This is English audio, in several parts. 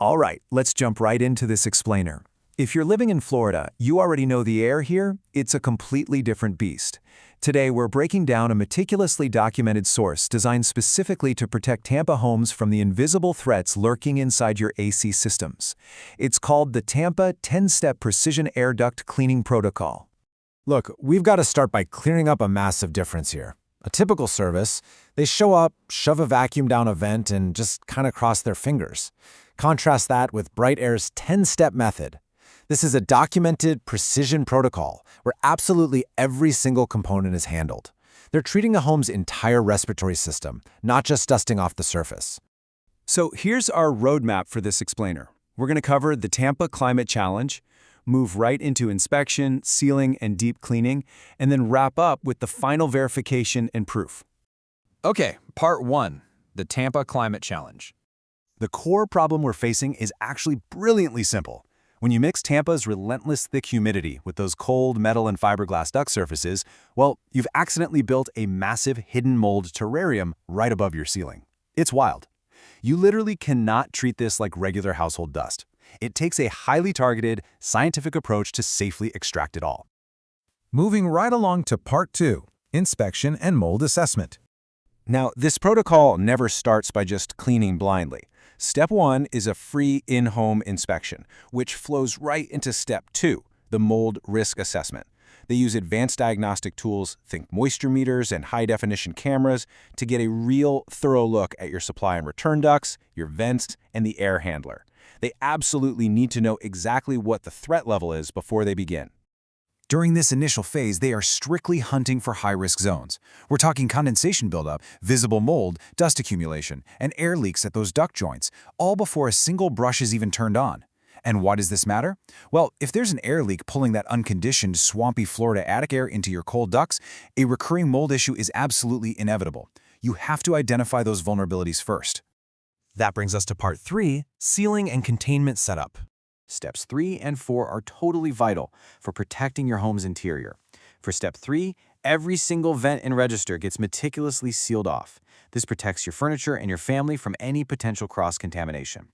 All right, let's jump right into this explainer. If you're living in Florida, you already know the air here, it's a completely different beast. Today, we're breaking down a meticulously documented source designed specifically to protect Tampa homes from the invisible threats lurking inside your AC systems. It's called the Tampa 10-Step Precision Air Duct Cleaning Protocol. Look, we've got to start by clearing up a massive difference here. A typical service, they show up, shove a vacuum down a vent, and just kind of cross their fingers. Contrast that with Bright Air's 10-step method. This is a documented precision protocol where absolutely every single component is handled. They're treating a home's entire respiratory system, not just dusting off the surface. So here's our roadmap for this explainer. We're going to cover the Tampa Climate Challenge, move right into inspection, sealing, and deep cleaning, and then wrap up with the final verification and proof. Okay, part 1, the Tampa Climate Challenge. The core problem we're facing is actually brilliantly simple. When you mix Tampa's relentless thick humidity with those cold metal and fiberglass duct surfaces, well, you've accidentally built a massive hidden mold terrarium right above your ceiling. It's wild. You literally cannot treat this like regular household dust. It takes a highly targeted, scientific approach to safely extract it all. Moving right along to part 2, inspection and mold assessment. Now, this protocol never starts by just cleaning blindly. Step 1 is a free in-home inspection, which flows right into Step 2, the mold risk assessment. They use advanced diagnostic tools, think moisture meters and high-definition cameras, to get a real, thorough look at your supply and return ducts, your vents, and the air handler. They absolutely need to know exactly what the threat level is before they begin. During this initial phase, they are strictly hunting for high-risk zones. We're talking condensation buildup, visible mold, dust accumulation, and air leaks at those duct joints, all before a single brush is even turned on. And why does this matter? Well, if there's an air leak pulling that unconditioned, swampy Florida attic air into your cold ducts, a recurring mold issue is absolutely inevitable. You have to identify those vulnerabilities first. That brings us to part 3, sealing and containment setup. Steps 3 and 4 are totally vital for protecting your home's interior. For step 3, every single vent and register gets meticulously sealed off. This protects your furniture and your family from any potential cross-contamination.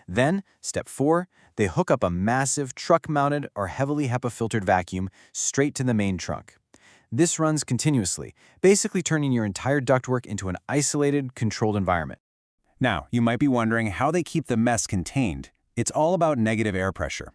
Then, step 4, they hook up a massive truck-mounted or heavily HEPA-filtered vacuum straight to the main trunk. This runs continuously, basically turning your entire ductwork into an isolated, controlled environment. Now, you might be wondering how they keep the mess contained. It's all about negative air pressure.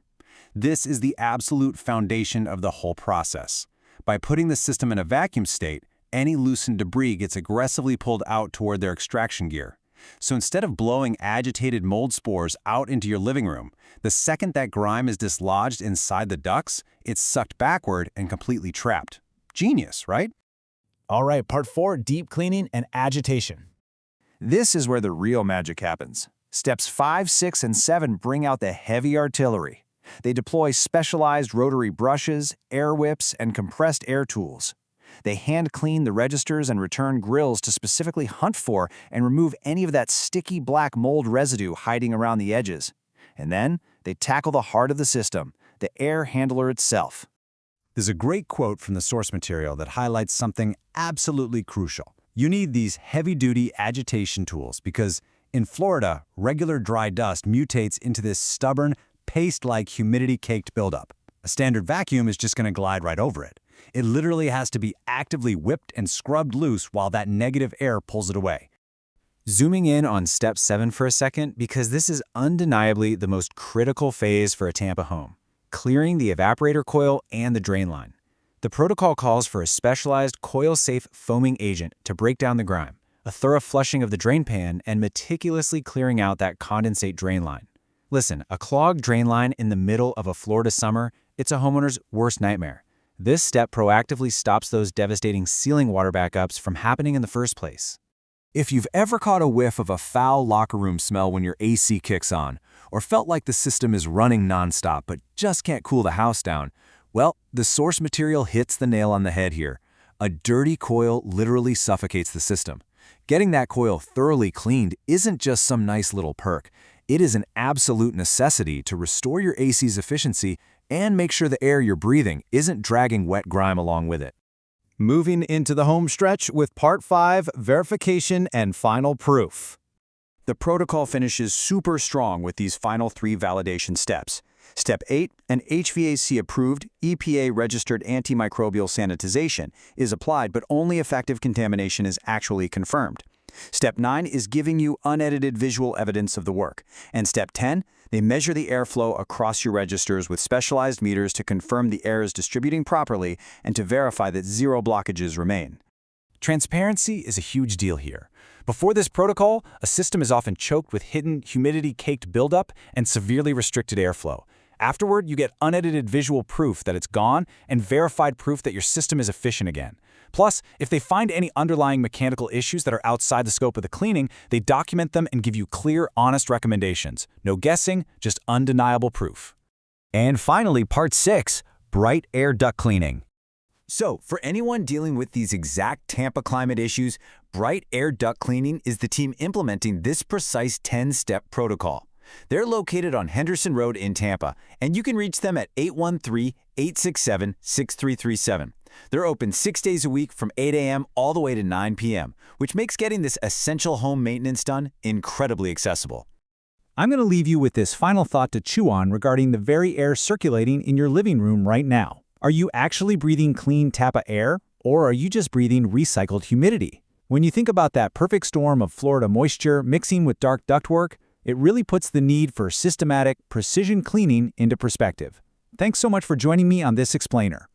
This is the absolute foundation of the whole process. By putting the system in a vacuum state, any loosened debris gets aggressively pulled out toward their extraction gear. So instead of blowing agitated mold spores out into your living room, the second that grime is dislodged inside the ducts, it's sucked backward and completely trapped. Genius, right? All right, part 4, deep cleaning and agitation. This is where the real magic happens. Steps 5, 6, and 7 bring out the heavy artillery. They deploy specialized rotary brushes, air whips, and compressed air tools. They hand clean the registers and return grills to specifically hunt for and remove any of that sticky black mold residue hiding around the edges. And then they tackle the heart of the system, the air handler itself. There's a great quote from the source material that highlights something absolutely crucial. You need these heavy-duty agitation tools because in Florida, regular dry dust mutates into this stubborn, paste-like humidity-caked buildup. A standard vacuum is just going to glide right over it. It literally has to be actively whipped and scrubbed loose while that negative air pulls it away. Zooming in on step 7 for a second, because this is undeniably the most critical phase for a Tampa home, clearing the evaporator coil and the drain line. The protocol calls for a specialized coil-safe foaming agent to break down the grime, a thorough flushing of the drain pan, and meticulously clearing out that condensate drain line. Listen, a clogged drain line in the middle of a Florida summer, it's a homeowner's worst nightmare. This step proactively stops those devastating ceiling water backups from happening in the first place. If you've ever caught a whiff of a foul locker room smell when your AC kicks on, or felt like the system is running nonstop but just can't cool the house down, well, the source material hits the nail on the head here. A dirty coil literally suffocates the system. Getting that coil thoroughly cleaned isn't just some nice little perk. It is an absolute necessity to restore your AC's efficiency and make sure the air you're breathing isn't dragging wet grime along with it. Moving into the home stretch with part 5, verification and final proof. The protocol finishes super strong with these final 3 validation steps. Step 8, an HVAC-approved, EPA-registered antimicrobial sanitization is applied, but only if active contamination is actually confirmed. Step 9 is giving you unedited visual evidence of the work. And Step 10, they measure the airflow across your registers with specialized meters to confirm the air is distributing properly and to verify that 0 blockages remain. Transparency is a huge deal here. Before this protocol, a system is often choked with hidden, humidity-caked buildup and severely restricted airflow. Afterward, you get unedited visual proof that it's gone and verified proof that your system is efficient again. Plus, if they find any underlying mechanical issues that are outside the scope of the cleaning, they document them and give you clear, honest recommendations. No guessing, just undeniable proof. And finally, Part 6, Bright Air Duct Cleaning. So, for anyone dealing with these exact Tampa climate issues, Bright Air Duct Cleaning is the team implementing this precise 10-step protocol. They're located on Henderson Road in Tampa, and you can reach them at 813-867-6337. They're open 6 days a week from 8 a.m. all the way to 9 p.m., which makes getting this essential home maintenance done incredibly accessible. I'm going to leave you with this final thought to chew on regarding the very air circulating in your living room right now. Are you actually breathing clean Tampa air, or are you just breathing recycled humidity? When you think about that perfect storm of Florida moisture mixing with dark ductwork, it really puts the need for systematic, precision cleaning into perspective. Thanks so much for joining me on this explainer.